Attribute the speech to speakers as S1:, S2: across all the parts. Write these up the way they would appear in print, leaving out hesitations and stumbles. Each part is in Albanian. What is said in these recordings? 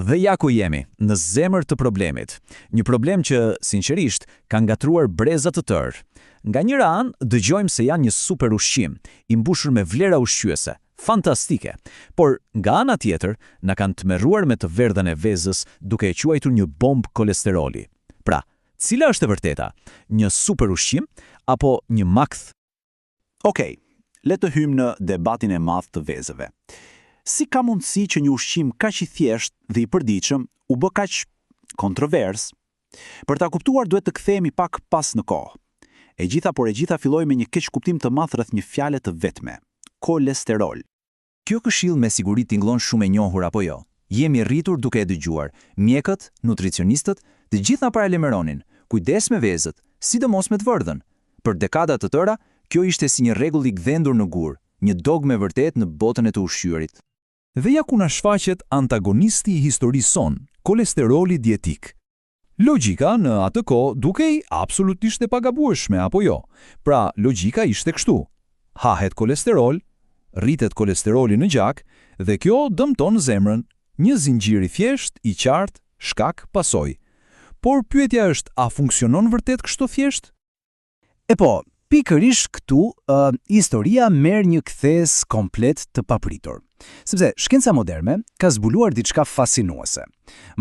S1: Dhe ja ku jemi, në zemër të problemit. Një problem që, sinqerisht, ka ngatruar breza të tërë. Nga njëra anë, dëgjojmë se janë një super ushqim, i mbushur me vlera ushqyese, fantastike. Por, nga ana tjetër, na kanë tmerruar me të verdhën e vezës duke e quajtur një bombë kolesteroli. Pra, cila është e vërteta? Një super ushqim apo një makth?
S2: Okej, le të hymë në debatin e madh të vezëve. Si ka mundësi që një ushqim kaq i thjesht dhe i përditshëm u bë kaq kontrovers? Për ta kuptuar duhet të kthehemi pak pas në kohë. E gjitha filloi me një keq kuptim të madh rreth një fjale të vetme: kolesterol.
S1: Kjo këshill me siguri tingëllon shumë e njohur apo jo? Jemi rritur duke e dëgjuar. Mjekët, nutricionistët, të gjithë na paralajmëronin: kujdes me vezët, sidomos me të verdhën. Për dekada të tëra, kjo ishte si një rregull i gdhendur në gur, një dogmë e vërtet në botën e të ushqyerit. Dhe ja ku na shfaqet antagonisti i historisë son, kolesteroli dietik. Logjika në atë kohë dukej absolutisht e pagabueshme apo jo? Pra, logjika ishte kështu: hahet kolesterol, rritet kolesteroli në gjak dhe kjo dëmton zemrën, një zinxhir i thjesht, i qartë, shkak pasojë. Por pyetja është, a funksionon vërtet kështu thjesht?
S3: E po, pikërisht këtu, historia merr një kthes komplet të papritur. Sepse shkenca moderne ka zbuluar diçka fascinuese.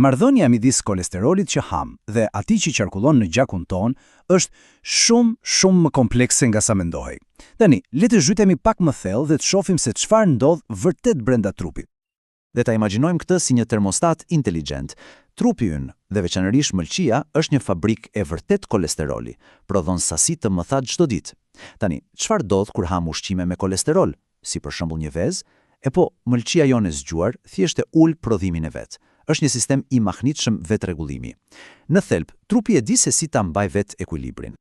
S3: Marrëdhënia midis kolesterolit që ham dhe atij që qarkullon në gjakun ton është shumë më komplekse nga sa mendohej. Tani, le të zhytemi pak më thellë dhe të shohim se çfarë ndodh vërtet brenda trupit.
S1: Dhe ta imagjinojmë këtë si një termostat inteligjent. Trupi ynë, dhe veçanërisht mëlçia, është një fabrik e vërtet kolesteroli, prodhon sasi të mëdha çdo ditë. Tani, çfarë ndodh kur ham ushqime me kolesterol, si për shembull një vezë? E po, mëlçia jonë e zgjuar thjesht e ul prodhimin e vet. Është një sistem i mahnitshëm vetrregullimi. Në thelb, trupi e di se si ta mbaj vet ekuilibrin.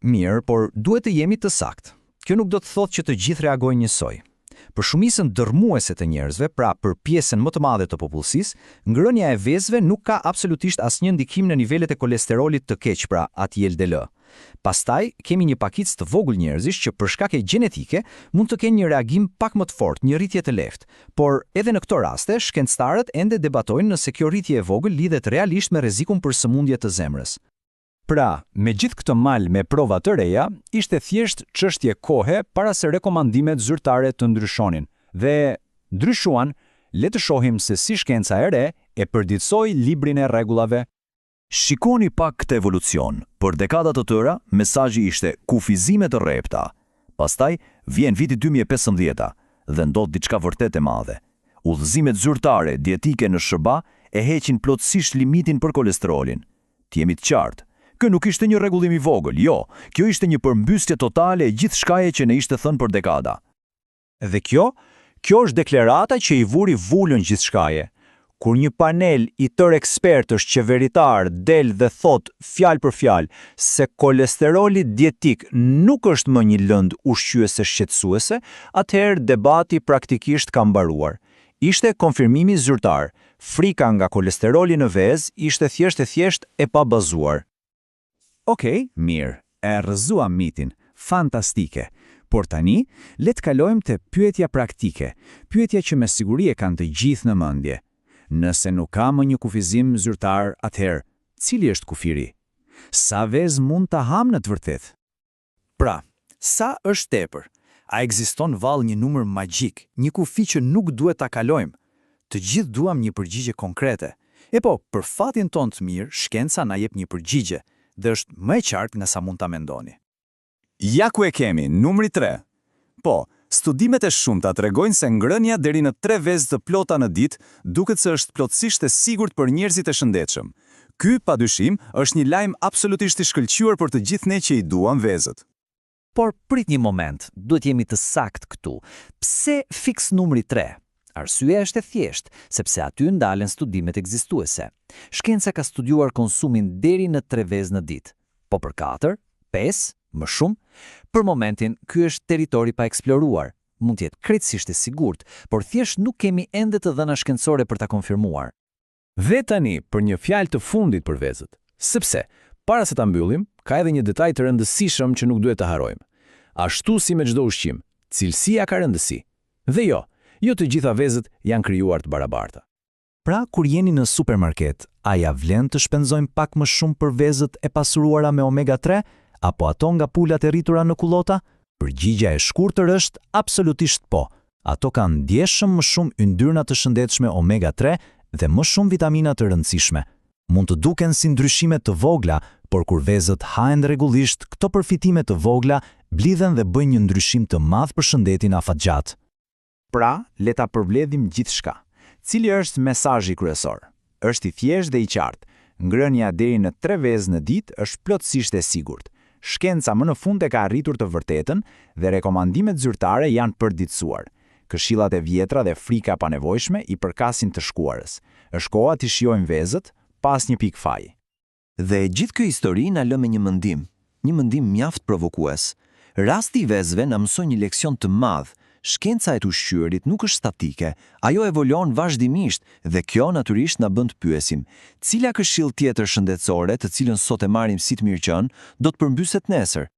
S1: Mirë, por duhet të jemi të saktë. Kjo nuk do të thotë që të gjithë reagojnë njësoj. Për shumicën dërmuese të njerëzve, pra për pjesën më të madhe të popullsisë, ngrënia e vezëve nuk ka absolutisht asnjë ndikim në nivelet e kolesterolit të keq, pra aty LDL. Pastaj kemi një pakicë të vogël njerëzish që për shkake gjenetike mund të kenë një reagim pak më të fortë, një rritje të lehtë, por edhe në këto raste shkencëtarët ende debatojnë nëse kjo rritje e vogël lidhet realisht me rrezikun për sëmundje të zemrës. Pra, me gjithë këtë mal me prova të reja, ishte thjesht çështje kohe para se rekomandimet zyrtare të ndryshonin. Dhe ndryshuan, le të shohim se si shkenca e re e përditësoi librin e rregullave.
S4: Shikoni pak këtë evolucion. Për dekada të tëra, mesazhi ishte kufizime të rrepta. Pastaj vjen viti 2015 dhe ndodh diçka vërtet e madhe. Udhëzimet zyrtare dietike në SHBA e heqin plotësisht limitin për kolesterolin. Të jemi të qartë, kjo nuk ishte një rregullim i vogël, jo, kjo ishte një përmbysje totale e gjithë shkaje që ne ishte thënë për dekada.
S2: Dhe kjo është deklarata që i vuri vulën gjithë shkaje. Kur një panel i tërë ekspertësh qeveritar del dhe thot fjalë për fjalë se kolesteroli dietik nuk është më një lëndë ushqyese shqetësuese, atëherë debati praktikisht ka mbaruar. Ishte konfirmimi zyrtar. Frika nga kolesteroli në vezë ishte thjesht e pabazuar.
S1: Okej, mirë, e rrëzuam mitin. Fantastike. Por tani, le të kalojmë te pyetja praktike, pyetja që me siguri e kanë të gjithë në mendje. Nëse nuk ka më një kufizim zyrtar, atëherë, cili është kufiri? Sa vezë mund ta ham në të vërtetë?
S3: Pra, sa është tepër? A ekziston vallë një numër magjik, një kufi që nuk duhet ta kalojmë? Të gjithë duam një përgjigje konkrete. E po, për fatin ton të mirë, shkenca na jep një përgjigje dhe është më e qartë nga sa mund ta mendoni.
S4: Ja ku e kemi, numri 3. Po, studimet e shumta tregojnë se ngrënia deri në 3 vezë të plota në ditë duket se është plotësisht e sigurt për njerëzit e shëndetshëm. Ky, padyshim, është një lajm absolutisht i shkëlqyer për të gjithë ne që i duam vezët.
S5: Por prit një moment, duhet jemi të saktë këtu. Pse fiks numri 3? Arsyeja është e thjeshtë, sepse aty ndalen studimet ekzistuese. Shkenca ka studiuar konsumin deri në 3 vezë në ditë. Po për 4, 5, më shumë, për momentin ky është territori pa eksploruar. Mund të jetë krejtësisht e sigurt, por thjesht nuk kemi ende të dhëna shkencore për ta konfirmuar.
S1: Dhe tani për një fjalë të fundit për vezët. Sepse, para se ta mbyllim, ka edhe një detaj të rëndësishëm që nuk duhet të harrojmë. Ashtu si me çdo ushqim, cilësia ka rëndësi. Dhe jo të gjitha vezët janë krijuar të barabarta.
S2: Pra, kur jeni në supermarket, a ja vlen të shpenzojmë pak më shumë për vezët e pasuruara me omega-3, apo ato nga pulat e rritura në kullota? Përgjigja e shkurtër është absolutisht po. Ato kanë ndjeshëm më shumë yndyrna të shëndetshme omega-3 dhe më shumë vitamina të rëndësishme. Mund të duken si ndryshime të vogla, por kur vezët hahen rregullisht, këto përfitime të vogla blidhen dhe bëjnë një ndryshim të madh për shëndetin afatgjat.
S1: Pra, le ta përmbledhim gjithçka. Cili është mesazhi kryesor? Është i thjeshtë dhe i qartë. Ngrënia deri në 3 vezë në ditë është plotësisht e sigurt. Shkenca më në fund e ka arritur të vërtetën dhe rekomandimet zyrtare janë përditësuar. Këshillat e vjetra dhe frika e panevojshme i përkasin të shkuarës. Është koha të shijojmë vezët pas një pikë faji.
S6: Dhe gjithë kjo histori na lë me një mendim mjaft provokues. Rasti i vezëve na mëson një leksion të madh. Shkenca e ushqyerit nuk është statike, ajo evoluon vazhdimisht dhe kjo natyrisht na bën të pyesim, cila këshill tjetër shëndetësore, të cilën sot e marrim si të mirëqen, do të përmbyset nesër?